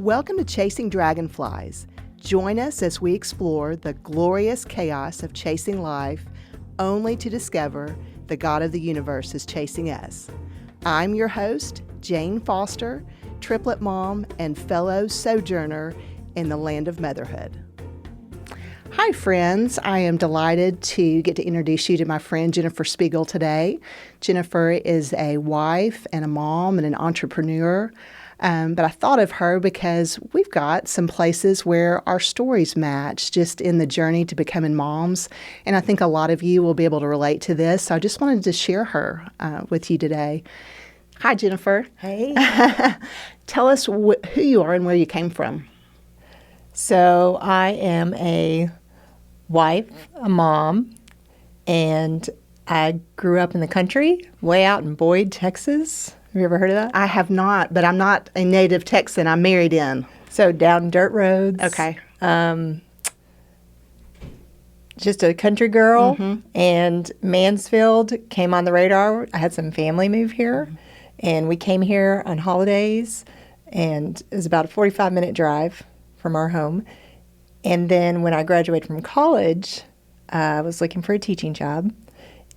Welcome to Chasing Dragonflies. Join us as we explore the glorious chaos of chasing life, only to discover the God of the universe is chasing us. I'm your host, Jane Foster, triplet mom and fellow sojourner in the land of motherhood. Hi, friends. I am delighted to get to introduce you to my friend Jennifer Spiegel today. Jennifer is a wife and a mom and an entrepreneur. But I thought of her because we've got some places where our stories match just in the journey to becoming moms. And I think a lot of you will be able to relate to this. So I just wanted to share her with you today. Hi, Jennifer. Hey. Tell us who you are and where you came from. So I am a wife, a mom, and I grew up in the country, way out in Boyd, Texas. Have you ever heard of that? I have not, but I'm not a native Texan. I'm married in. So down dirt roads. Okay. Just a country girl. Mm-hmm. And Mansfield came on the radar. I had some family move here. Mm-hmm. And we came here on holidays. And it was about a 45-minute drive from our home. And then when I graduated from college, I was looking for a teaching job.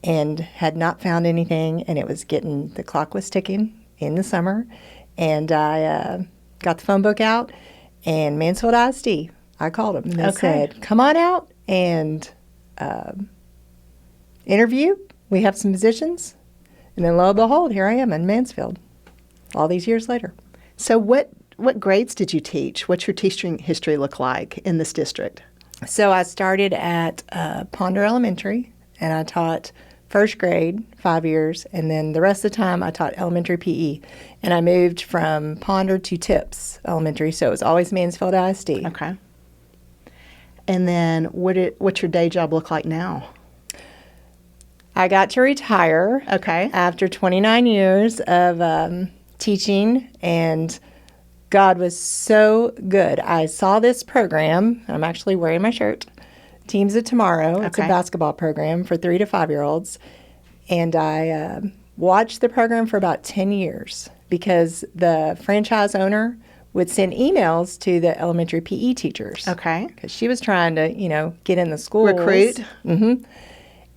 And had not found anything, and the clock was ticking in the summer, and I got the phone book out, and Mansfield ISD, I called them, and they said, come on out and interview. We have some positions. And then lo and behold, here I am in Mansfield, all these years later. So what grades did you teach? What's your teaching history look like in this district? So I started at Ponder Elementary, and I taught first grade, 5 years, and then the rest of the time I taught elementary PE. And I moved from Ponder to Tips Elementary, so it was always Mansfield ISD. Okay. And then what's your day job look like now? I got to retire after 29 years of teaching, and God was so good. I saw this program. I'm actually wearing my shirt. Teams of Tomorrow. It's a basketball program for 3 to 5-year-olds. And I watched the program for about 10 years because the franchise owner would send emails to the elementary PE teachers. Okay. Because she was trying to, get in the schools. Recruit. Mm-hmm.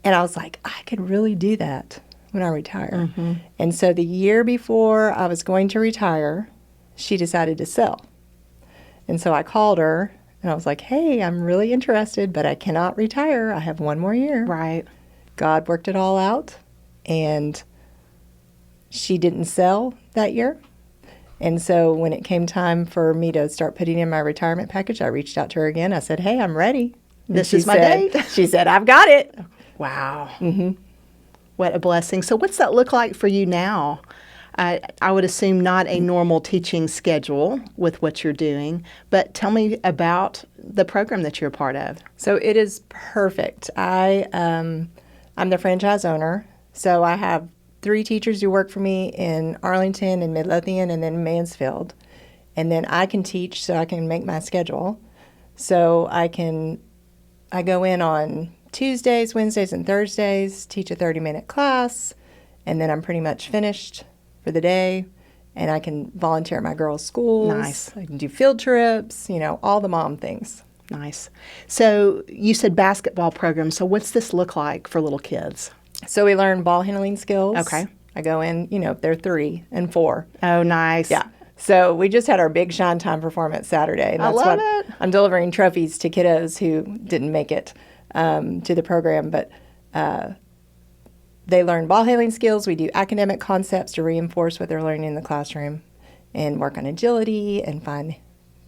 And I was like, I could really do that when I retire. Mm-hmm. And so the year before I was going to retire, she decided to sell. And so I called her. And I was like, hey, I'm really interested, but I cannot retire. I have 1 more year. Right. God worked it all out, and she didn't sell that year. And so when it came time for me to start putting in my retirement package, I reached out to her again. I said, hey, I'm ready. This is my date. She said, I've got it. Wow. Mm-hmm. What a blessing. So what's that look like for you now? I would assume not a normal teaching schedule with what you're doing, but tell me about the program that you're a part of. So it is perfect. I'm the franchise owner, so I have 3 teachers who work for me in Arlington and Midlothian and then Mansfield. And then I can teach so I can make my schedule. So I go in on Tuesdays, Wednesdays, and Thursdays, teach a 30-minute class, and then I'm pretty much finished for the day, and I can volunteer at my girls' schools. Nice. I can do field trips, all the mom things. Nice. So you said basketball program. So what's this look like for little kids? So we learn ball handling skills. Okay. I go in, they're 3 and 4. Oh, nice. Yeah. So we just had our big Shine Time performance Saturday. And that's I love it. I'm delivering trophies to kiddos who didn't make it to the program, but they learn ball handling skills. We do academic concepts to reinforce what they're learning in the classroom and work on agility and fine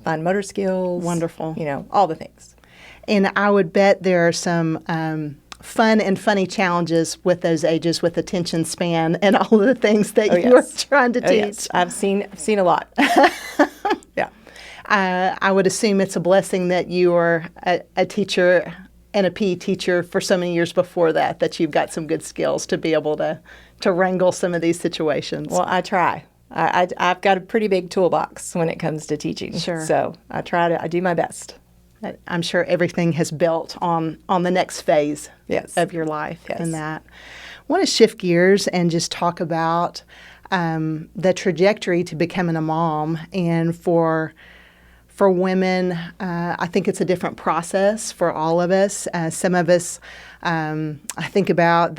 motor skills. Wonderful. All the things. And I would bet there are some fun and funny challenges with those ages with attention span and all of the things that you are trying to teach. Yes. I've seen a lot. Yeah. I would assume it's a blessing that you are a teacher and a PE teacher for so many years before that you've got some good skills to be able to wrangle some of these situations. Well, I try. I've got a pretty big toolbox when it comes to teaching. Sure. So I do my best. I'm sure everything has built on the next phase of your life in that. I want to shift gears and just talk about the trajectory to becoming a mom and for for women, I think it's a different process for all of us. Some of us, I think about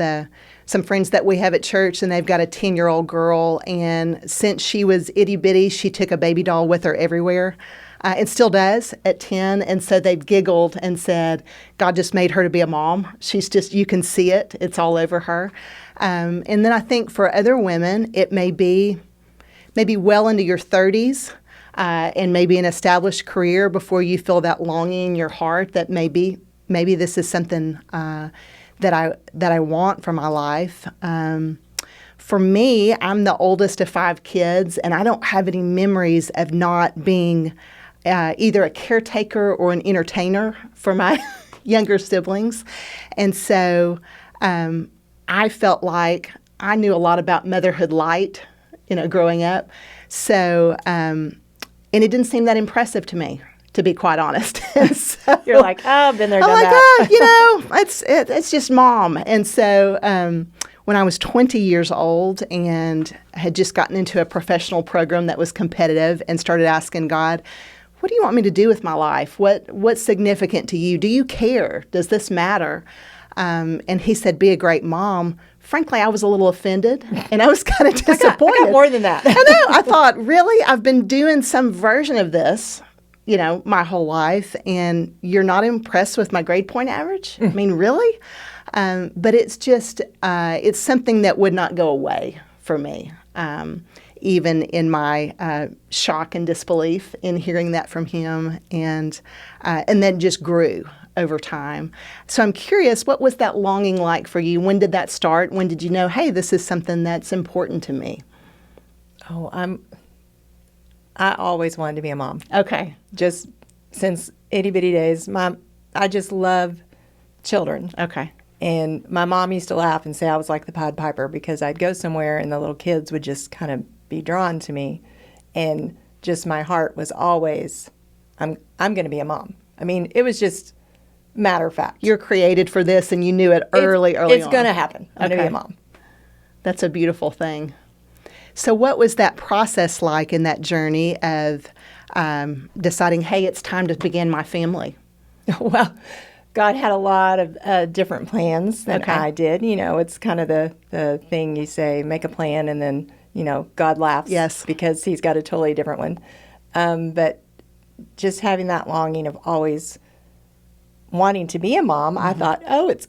some friends that we have at church, and they've got a 10-year-old girl, and since she was itty-bitty, she took a baby doll with her everywhere. And still does at 10. And so they've giggled and said, God just made her to be a mom. She's just, you can see it. It's all over her. And then I think for other women, it may be maybe well into your 30s and maybe an established career before you feel that longing in your heart that maybe this is something that I want for my life. For me, I'm the oldest of 5 kids, and I don't have any memories of not being either a caretaker or an entertainer for my younger siblings. And so I felt like I knew a lot about motherhood light, growing up. So, and it didn't seem that impressive to me, to be quite honest. So, You're like, oh, I've been there, done that. It's just mom. And so when I was 20 years old and had just gotten into a professional program that was competitive and started asking God, what do you want me to do with my life? What's significant to you? Do you care? Does this matter? And he said, be a great mom. Frankly, I was a little offended, and I was kind of disappointed. I got more than that. I know. I thought, really? I've been doing some version of this, my whole life, and you're not impressed with my grade point average? I mean, really? But it's just, it's something that would not go away for me. Even in my shock and disbelief in hearing that from him, and then just grew over time. So I'm curious, what was that longing like for you? When did that start? When did you know, hey, this is something that's important to me? Oh, I always wanted to be a mom. Okay. Just since itty-bitty days. I just love children. Okay. And my mom used to laugh and say I was like the Pied Piper because I'd go somewhere and the little kids would just kind of be drawn to me, and just my heart was always, I'm going to be a mom. I mean, it was just matter of fact. You're created for this, and you knew it early on. It's going to happen. I'm going to be a mom. That's a beautiful thing. So what was that process like in that journey of deciding, hey, it's time to begin my family? Well, God had a lot of different plans than I did. It's kind of the thing you say, make a plan, and then God laughs. Yes. Because he's got a totally different one. But just having that longing of always wanting to be a mom, I thought, oh, it's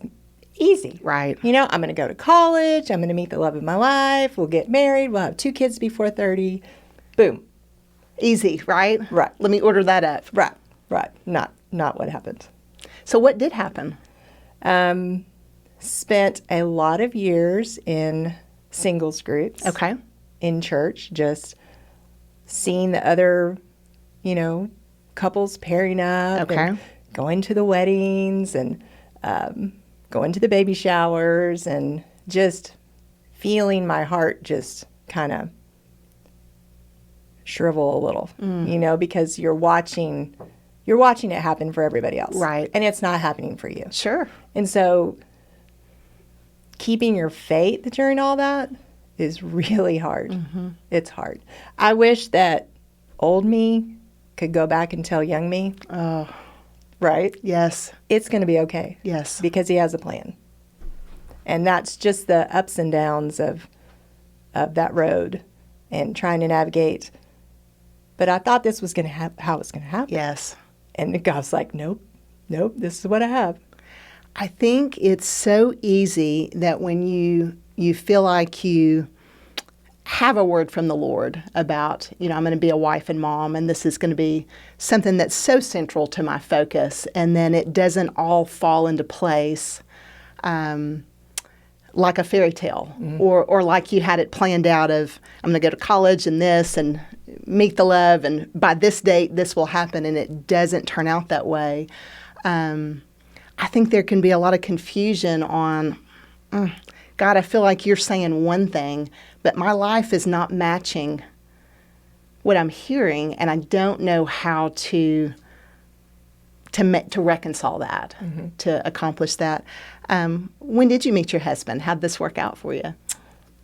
easy. Right. I'm going to go to college. I'm going to meet the love of my life. We'll get married. We'll have 2 kids before 30. Boom. Easy, right? Right. Let me order that up. Right. Not what happened. So what did happen? Spent a lot of years in singles groups. Okay. In church, just seeing the other, couples pairing up. Okay. And going to the weddings and going to the baby showers and just feeling my heart just kind of shrivel a little, because you're watching it happen for everybody else. Right. And it's not happening for you. Sure. And so keeping your faith during all that is really hard. Mm-hmm. It's hard. I wish that old me could go back and tell young me. Oh. Right? Yes. It's going to be okay. Yes. Because he has a plan. And that's just the ups and downs of that road and trying to navigate. But I thought this was going to how it's going to happen. Yes. And God's like, nope, this is what I have. I think it's so easy that when you feel like you have a word from the Lord about, I'm going to be a wife and mom, and this is going to be something that's so central to my focus, and then it doesn't all fall into place like a fairy tale, or like you had it planned out of, I'm going to go to college and this and meet the love, and by this date this will happen, and it doesn't turn out that way. I think there can be a lot of confusion on, God, I feel like you're saying one thing, but my life is not matching what I'm hearing, and I don't know how to reconcile that, to accomplish that. When did you meet your husband? How'd this work out for you?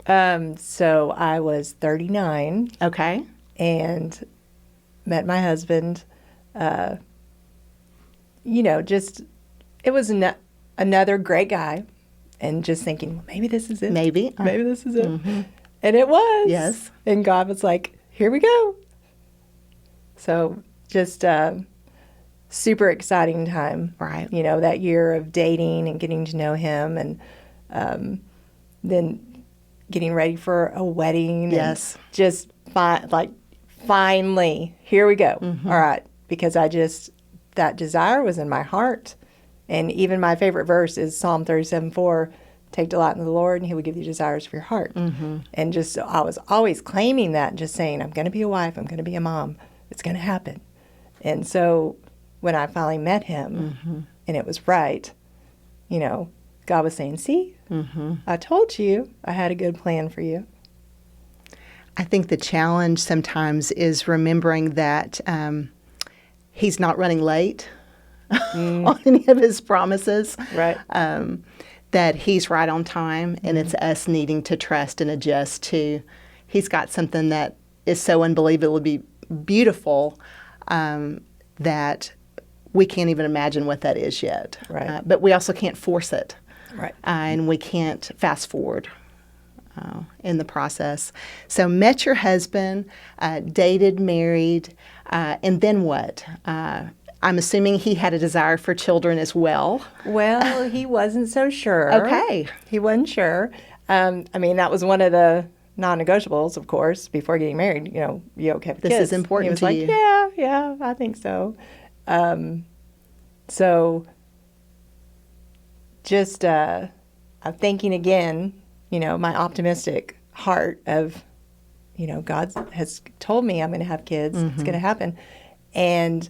So I was 39. Okay. And met my husband just, it was another great guy. And just thinking, well, maybe this is it. Maybe this is it. And it was. Yes. And God was like, here we go. So just super exciting time. Right. That year of dating and getting to know him, and then getting ready for a wedding. Yes. And just finally, here we go. All right. Because that desire was in my heart. And even my favorite verse is Psalm 37:4, take delight in the Lord, and he will give you desires of your heart. And just, I was always claiming that, just saying, I'm going to be a wife, I'm going to be a mom, it's going to happen. And so when I finally met him, and it was right, God was saying, see, I told you I had a good plan for you. I think the challenge sometimes is remembering that he's not running late on any of his promises. Right. That he's right on time, and it's us needing to trust and adjust to, he's got something that is so unbelievably beautiful that we can't even imagine what that is yet. Right. But we also can't force it. Right. And we can't fast forward in the process. So met your husband, dated, married, and then what? I'm assuming he had a desire for children as well. Well, he wasn't so sure. Okay. He wasn't sure. That was one of the non-negotiables, of course, before getting married. You okay with This kids? is important He was to like, you. Yeah, I think so. So just I'm thinking again, my optimistic heart of, God has told me I'm going to have kids. It's going to happen. And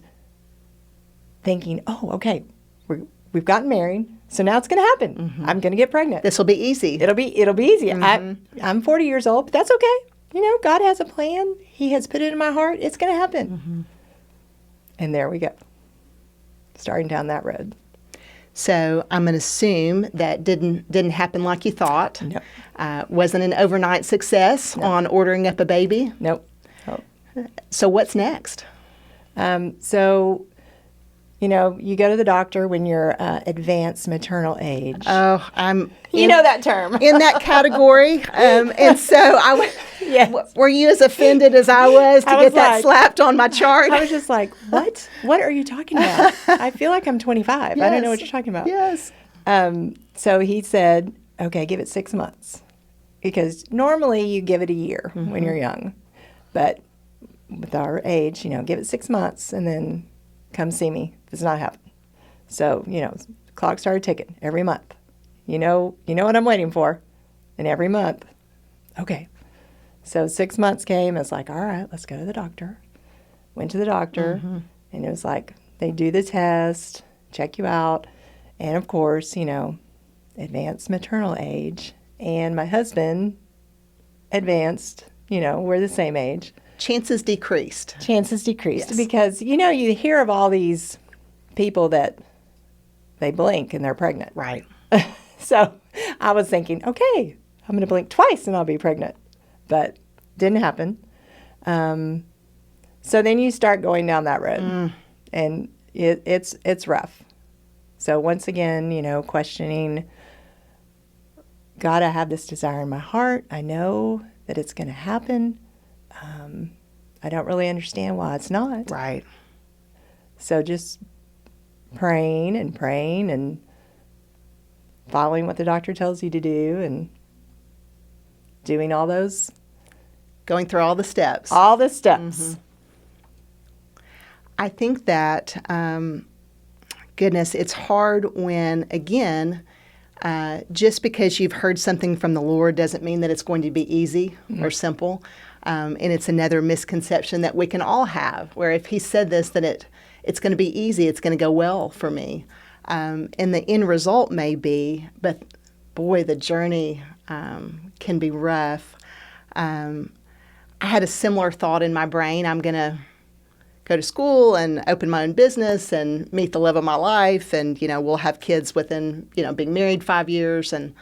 thinking, oh, okay, we've gotten married, so now it's going to happen. I'm going to get pregnant. This will be easy. It'll be easy. I'm 40 years old, but that's okay. God has a plan. He has put it in my heart. It's going to happen. And there we go, starting down that road. So I'm going to assume that didn't happen like you thought. No. Wasn't an overnight success on ordering up a baby. Nope. So what's next? You go to the doctor when you're advanced maternal age. Oh, I'm that term. in that category. And so Yes. were you as offended as I was to get that slapped on my chart? I was just like, what? What are you talking about? I feel like I'm 25. I don't know what you're talking about. Yes. So he said, okay, give it 6 months. Because normally you give it a year when you're young. But with our age, give it 6 months and then come see me if it's not happening. So, the clock started ticking every month. You know what I'm waiting for. And every month, okay. So 6 months came. It's like, all right, let's go to the doctor. Went to the doctor, and it was like, they do the test, check you out. And, of course, advanced maternal age. And my husband, advanced, we're the same age. Chances decreased. Yes. Because, you hear of all these people that they blink and they're pregnant. Right. So I was thinking, okay, I'm going to blink twice and I'll be pregnant. But didn't happen. So then you start going down that road. And it's rough. So once again, questioning, God, I have this desire in my heart. I know that it's going to happen. I don't really understand why it's not. Right. So just praying and following what the doctor tells you to do and doing all those. Going through all the steps. All the steps. I think that, goodness, it's hard when, again, just because you've heard something from the Lord doesn't mean that it's going to be easy or simple. And it's another misconception that we can all have, where if he said this, then it's going to be easy, it's going to go well for me. And the end result may be, but boy, the journey can be rough. I had a similar thought in my brain. I'm going to go to school and open my own business and meet the love of my life, and we'll have kids within being married 5 years. And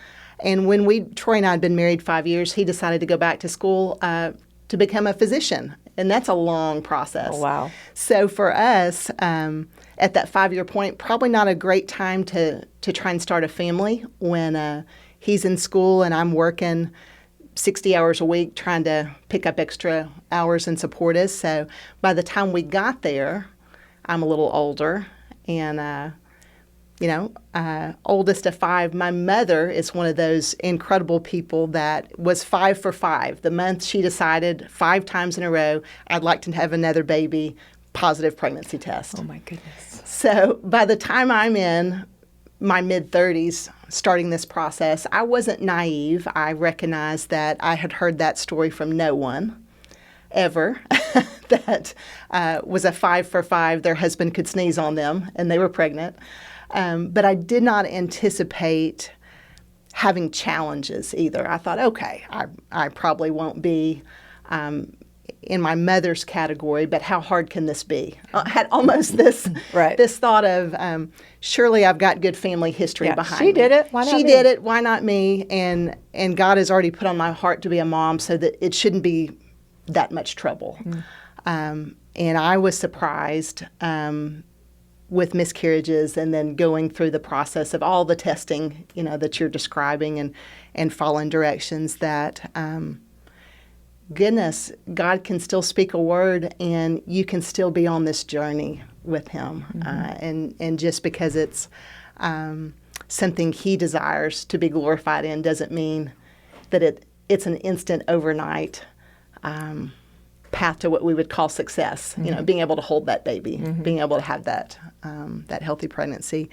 when Troy and I had been married 5 years, he decided to go back to school to become a physician And that's a long process. Oh, wow. So for us, at that 5-year point, probably not a great time to try and start a family when he's in school and I'm working 60 hours a week trying to pick up extra hours and support us. So by the time we got there, I'm a little older and, oldest of 5. My mother is one of those incredible people that was 5 for 5. The month she decided 5 times in a row, I'd like to have another baby, positive pregnancy test. Oh, my goodness. So by the time I'm in my mid-30s starting this process, I wasn't naive. I recognized that I had heard that story from no one ever, that was a 5 for 5. Their husband could sneeze on them and they were pregnant. But I did not anticipate having challenges either. I thought, okay, I probably won't be in my mother's category, but how hard can this be? I had almost this this thought of, surely I've got good family history behind me. She did it. Why not me? She did it. Why not me? And God has already put on my heart to be a mom so that it shouldn't be that much trouble. And I was surprised with miscarriages and then going through the process of all the testing, that you're describing and following directions that, goodness, God can still speak a word and you can still be on this journey with him. And just because it's something he desires to be glorified in doesn't mean that it's an instant overnight path to what we would call success, being able to hold that baby, being able to have that healthy pregnancy.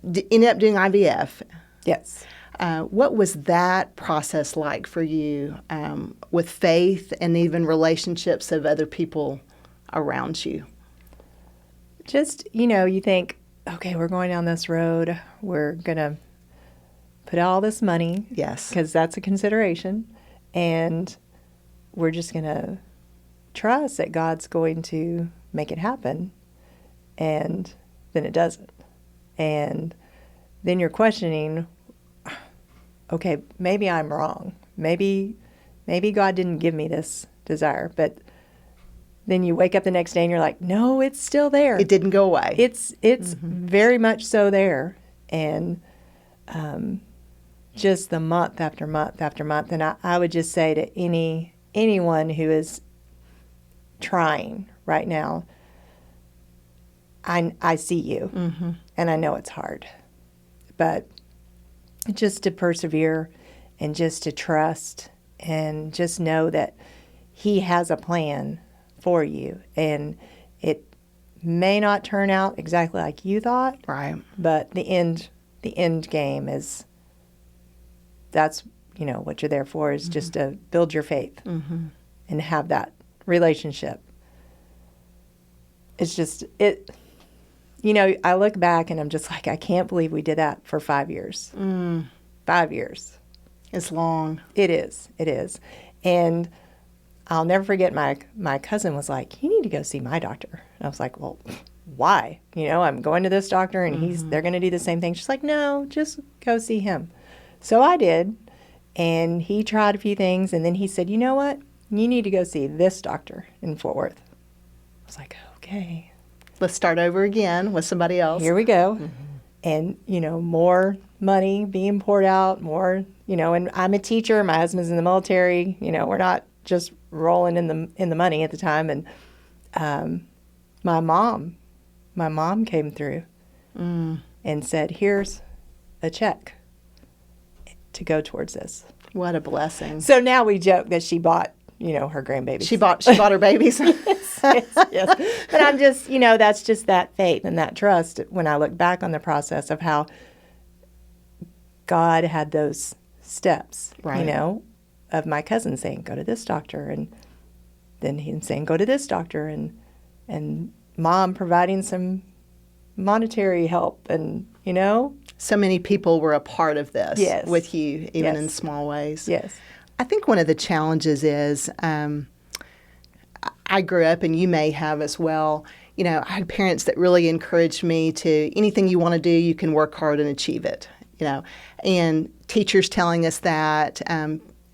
Ended up doing IVF. Yes. What was that process like for you with faith and even relationships of other people around you? Just, you think, okay, we're going down this road. We're going to put all this money. Yes. Because that's a consideration. And we're just going to trust that God's going to make it happen. And then it doesn't. And then you're questioning, okay, maybe I'm wrong. Maybe God didn't give me this desire. But then you wake up the next day and you're like, no, it's still there. It didn't go away. It's very much so there. And just the month after month after month. And I would just say to anyone who is trying right now, I see you. And I know it's hard. But just to persevere and just to trust and just know that he has a plan for you. And it may not turn out exactly like you thought. Right. But the end game is, that's, what you're there for is just to build your faith and have that relationship. It's just, I look back and I'm just like, I can't believe we did that for 5 years. 5 years. It's long. It is. And I'll never forget my cousin was like, you need to go see my doctor. And I was like, well, why? I'm going to this doctor and they're going to do the same thing. She's like, no, just go see him. So I did. And he tried a few things. And then he said, you know what? You need to go see this doctor in Fort Worth. I was like, okay. Let's start over again with somebody else. Here we go. And, more money being poured out, more, and I'm a teacher. My husband's in the military. We're not just rolling in the money at the time. And my mom came through and said, here's a check to go towards this. What a blessing. So now we joke that she bought, her grandbabies. She bought her babies. yes. But I'm just, that's just that faith and that trust when I look back on the process of how God had those steps, right. Of my cousin saying, go to this doctor. And then him saying, go to this doctor. And mom providing some monetary help and, So many people were a part of this with you, even Yes. in small ways. Yes. I think one of the challenges is I grew up, and you may have as well, I had parents that really encouraged me to, anything you want to do, you can work hard and achieve it, and teachers telling us that,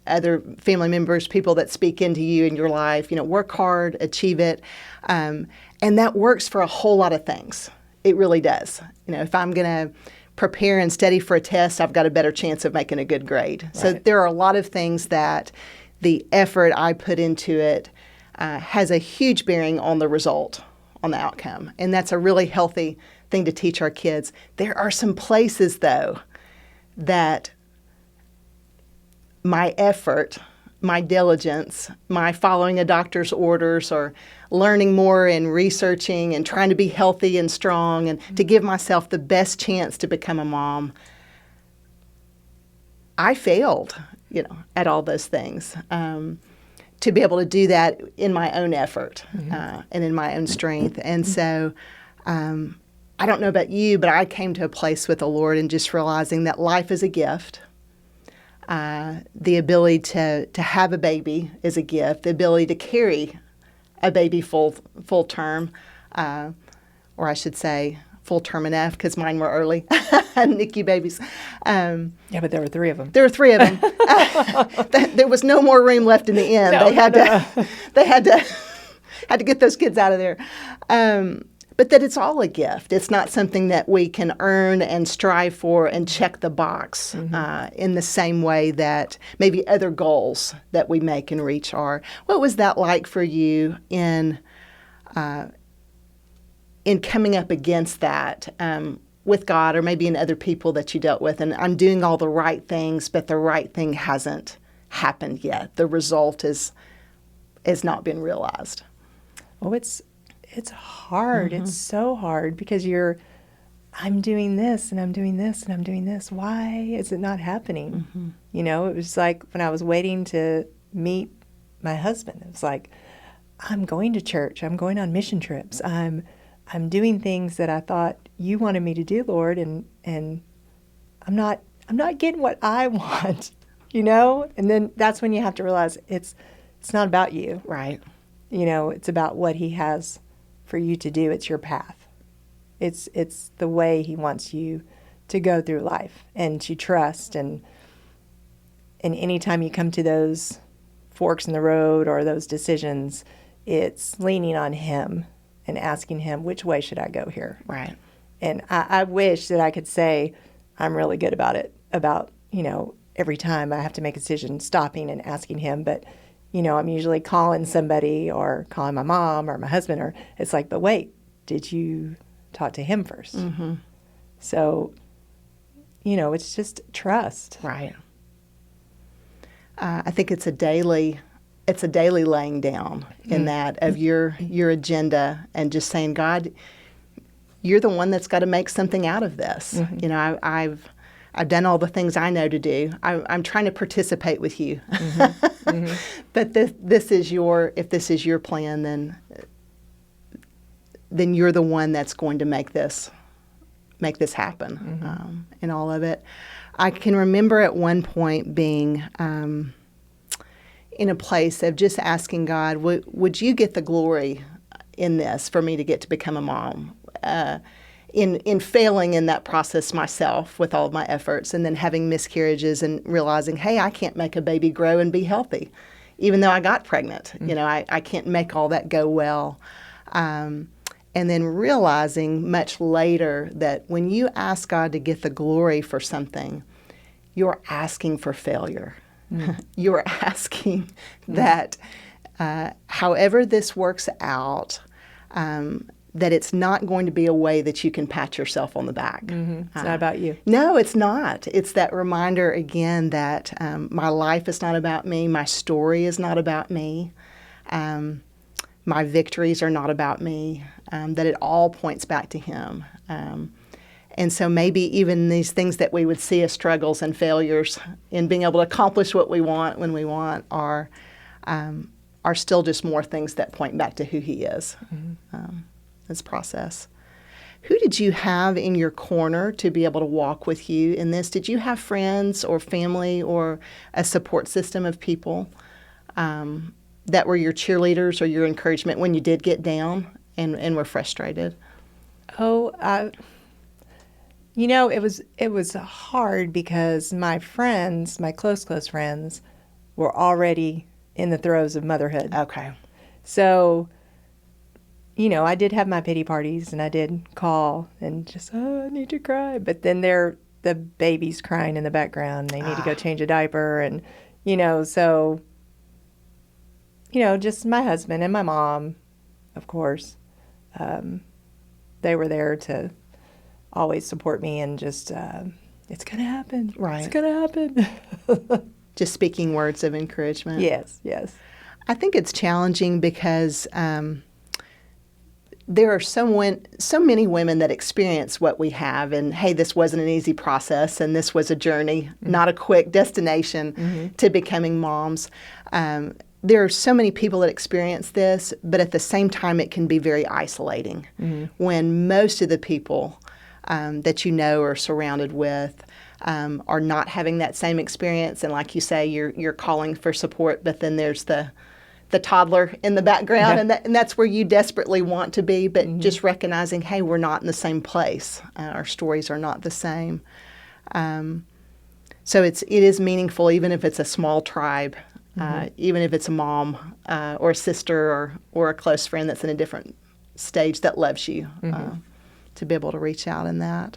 other family members, people that speak into you in your life, work hard, achieve it. And that works for a whole lot of things. It really does. If I'm going to prepare and study for a test, I've got a better chance of making a good grade. Right. So there are a lot of things that the effort I put into it has a huge bearing on the result, on the outcome. And that's a really healthy thing to teach our kids. There are some places, though, that my effort, my diligence, my following a doctor's orders or learning more and researching and trying to be healthy and strong and to give myself the best chance to become a mom, I failed, at all those things. To be able to do that in my own effort and in my own strength. And so I don't know about you, but I came to a place with the Lord and just realizing that life is a gift. The ability to have a baby is a gift. The ability to carry a baby full term, or I should say full term enough, because mine were early, NICU babies. Yeah, but there were 3 of them. There were 3 of them. There was no more room left in the end. They had to get those kids out of there. But that it's all a gift. It's not something that we can earn and strive for and check the box in the same way that maybe other goals that we make and reach are. What was that like for you in coming up against that with God, or maybe in other people that you dealt with? And I'm doing all the right things, but the right thing hasn't happened yet. The result has not been realized. Oh, it's hard. It's so hard because I'm doing this and I'm doing this and I'm doing this. Why is it not happening? It was like when I was waiting to meet my husband, it was like, I'm going to church. I'm going on mission trips. I'm doing things that I thought you wanted me to do, Lord, and I'm not getting what I want, And then that's when you have to realize it's not about you. Right. It's about what he has for you to do. It's your path. It's the way he wants you to go through life and to trust. And anytime you come to those forks in the road or those decisions, it's leaning on him and asking him, which way should I go here? Right. And I wish that I could say I'm really good about it, every time I have to make a decision, stopping and asking him. But I'm usually calling somebody or calling my mom or my husband, or it's like, but wait, did you talk to him first? So, it's just trust. Right. I think it's a daily laying down in that of your agenda and just saying, God, you're the one that's got to make something out of this. I've done all the things I know to do. I'm trying to participate with you. But if this is your plan, then you're the one that's going to make this happen in all of it. I can remember at one point being in a place of just asking God, would you get the glory in this for me to get to become a mom? In failing in that process myself with all of my efforts, and then having miscarriages and realizing, hey, I can't make a baby grow and be healthy, even though I got pregnant. I can't make all that go well. And then realizing much later that when you ask God to get the glory for something, you're asking for failure. You're asking that however this works out, that it's not going to be a way that you can pat yourself on the back. It's not about you. No, it's not. It's that reminder again that my life is not about me. My story is not about me. My victories are not about me. That it all points back to Him. And so maybe even these things that we would see as struggles and failures in being able to accomplish what we want when we want are still just more things that point back to who He is. This process. Who did you have in your corner to be able to walk with you in this? Did you have friends or family or a support system of people that were your cheerleaders or your encouragement when you did get down and were frustrated? It was hard because my friends, my close friends, were already in the throes of motherhood. Okay. So, I did have my pity parties, and I did call and just, I need to cry. But then the baby's crying in the background. They need to go change a diaper. And, so, just my husband and my mom, of course, they were there to always support me and just, it's going to happen. Right. It's going to happen. Just speaking words of encouragement. Yes. I think it's challenging because there are so many women that experience what we have, and hey, this wasn't an easy process, and this was a journey, not a quick destination to becoming moms. There are so many people that experience this, but at the same time, it can be very isolating when most of the people that you know or surrounded with are not having that same experience. And like you say, you're calling for support, but then there's the toddler in the background, and that's where you desperately want to be, but just recognizing, hey, we're not in the same place. Our stories are not the same. So it is meaningful, even if it's a small tribe, even if it's a mom or a sister or a close friend that's in a different stage that loves you, to be able to reach out in that.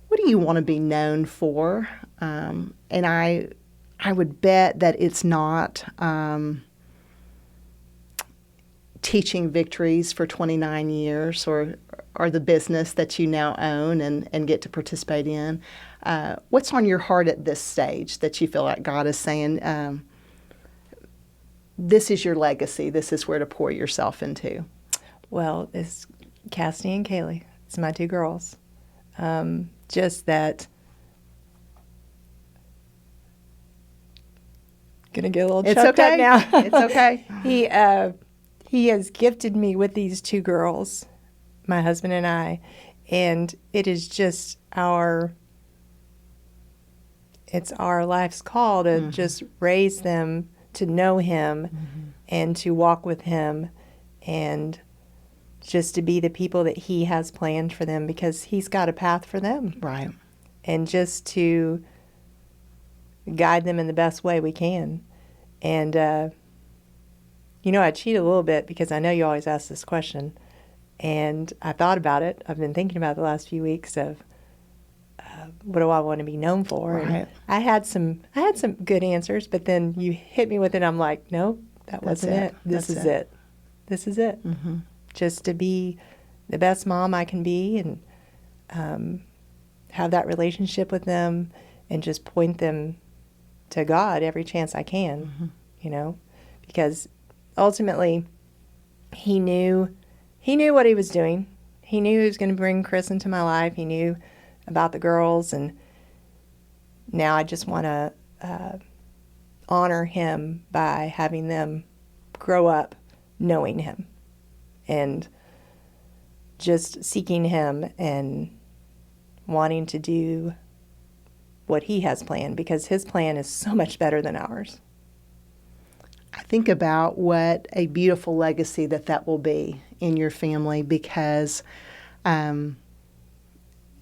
What do you want to be known for? And I would bet that it's not teaching victories for 29 years or the business that you now own and get to participate in. What's on your heart at this stage that you feel like God is saying, this is your legacy, this is where to pour yourself into? Well, it's Cassidy and Kaylee. It's my two girls. Just that, gonna get a little choked up now. It's okay. He has gifted me with these two girls, my husband and I, and it is just it's our life's call to just raise them to know him and to walk with him and just to be the people that he has planned for them, because he's got a path for them. Right. And just to guide them in the best way we can. And, I cheat a little bit because I know you always ask this question. And I thought about it. I've been thinking about it the last few weeks of what do I want to be known for? Right. And I had some good answers, but then you hit me with it. I'm like, nope, that wasn't it. This is it. This is it. Mm-hmm. Just to be the best mom I can be and have that relationship with them and just point them to God every chance I can, because ultimately he knew what he was doing. He knew he was going to bring Chris into my life. He knew about the girls, and now I just want to honor him by having them grow up knowing him and just seeking him and wanting to do what he has planned, because his plan is so much better than ours. I think about what a beautiful legacy that will be in your family, because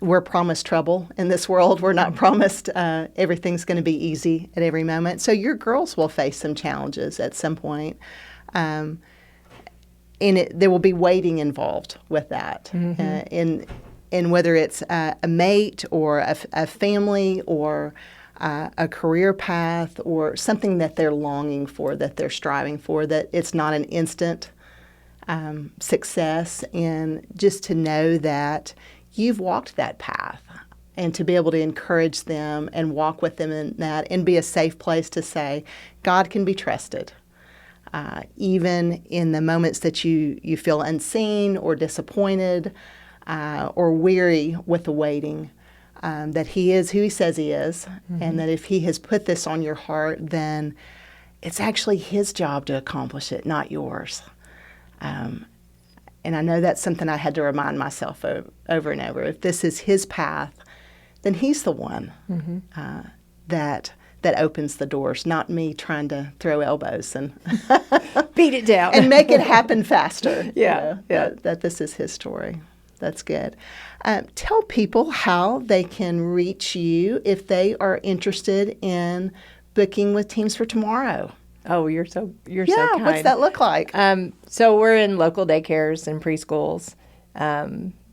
we're promised trouble in this world. We're not promised everything's going to be easy at every moment. So your girls will face some challenges at some point. And there will be waiting involved with that. In whether it's a mate or a family or a career path or something that they're longing for, that they're striving for, that it's not an instant success. And just to know that you've walked that path and to be able to encourage them and walk with them in that and be a safe place to say, God can be trusted. Even in the moments that you feel unseen or disappointed or weary with the waiting, that he is who he says he is, and that if he has put this on your heart, then it's actually his job to accomplish it, not yours. And I know that's something I had to remind myself over and over. If this is his path, then he's the one that opens the doors, not me trying to throw elbows and beat it down and make it happen faster. Yeah. That this is his story. That's good. Tell people how they can reach you if they are interested in booking with Teams for Tomorrow? Oh, you're so Yeah, kind. what's that look like? So we're in local daycares and preschools,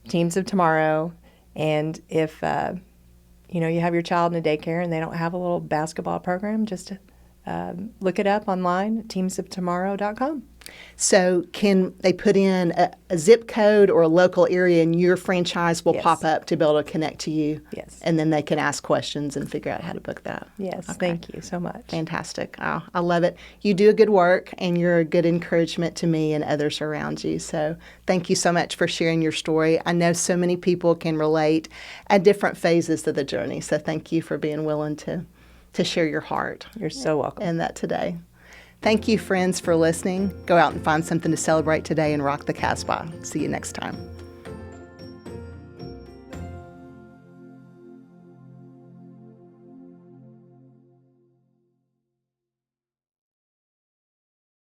Teams of Tomorrow, and if you have your child in a daycare and they don't have a little basketball program, just look it up online, teamsoftomorrow.com. So can they put in a zip code or a local area and your franchise will Yes. pop up to be able to connect to you? Yes. And then they can ask questions and figure out how to book that? Yes, Okay. Thank you so much. Fantastic. Oh, I love it. You do a good work and you're a good encouragement to me and others around you. So thank you so much for sharing your story. I know so many people can relate at different phases of the journey. So thank you for being willing to share your heart You're so welcome. in that today. Thank you, friends, for listening. Go out and find something to celebrate today and rock the Casbah. See you next time.